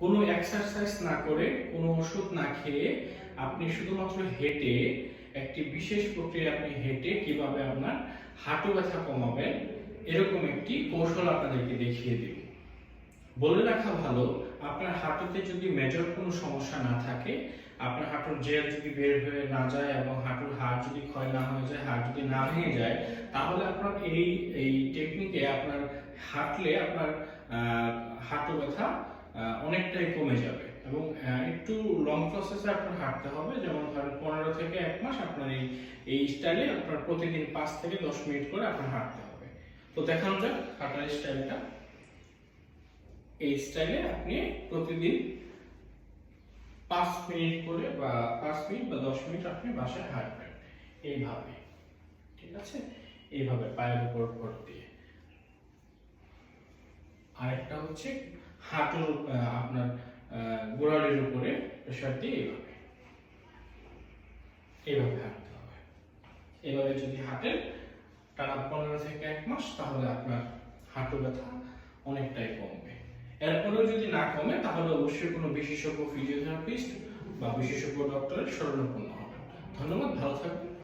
কোনো এক্সারসাইজ না করে, কোনো ওষুধ না খেয়ে আপনি শুধুমাত্র হেঁটে, একটি বিশেষ প্রক্রিয়া আপনি হেঁটে কিভাবে আপনার হাঁটু ব্যথা কমাবেন, এরকম একটি কৌশল আপনাদেরকে দেখিয়ে দিব। বলে রাখা ভালো, আপনার হাঁটুতে যদি মেজর কোনো সমস্যা না থাকে, আপনার হাঁটুর জেল যদি বের হয়ে না যায় এবং হাঁটুর হাড় যদি ক্ষয় না হয়ে যায়, হাড় যদি না ভেঙে যায়, তাহলে আপনার এই টেকনিকে আপনার হাঁটলে আপনার হাঁটু ব্যথা অনেকটাই কমে যাবে। এবং একটু লং প্রসেসে আপনার হাঁটতে হবে, যেমন ধরেন 15 থেকে 1 মাস আপনার এই স্টাইলে আপনার প্রতিদিন 5 থেকে 10 মিনিট করে আপনার হাঁটতে হবে। তো দেখানো যাক হাঁটার স্টাইলটা। এই স্টাইলে আপনি প্রতিদিন 5 মিনিট করে বা 5 মিনিট বা 10 মিনিট আপনি বাসায় হাঁটবেন এইভাবে, ঠিক আছে? এইভাবে পায়ের উপর ভর দিয়ে। আরেকটা হচ্ছে হাঁটুর আপনার গোড়ালির উপরে প্রেসার দিয়ে এইভাবে এইভাবে হাঁটতে হবে। এভাবে যদি হাঁটেন টানা 15 থেকে 1 মাস, তাহলে আপনার হাঁটু ব্যথা অনেকটাই কমবে। এরপরেও যদি না কমে, তাহলে অবশ্যই কোনো বিশেষজ্ঞ ফিজিওথেরাপিস্ট বা বিশেষজ্ঞ ডক্টরের শরণাপন্ন হবেন। ধন্যবাদ, ভালো থাকবেন।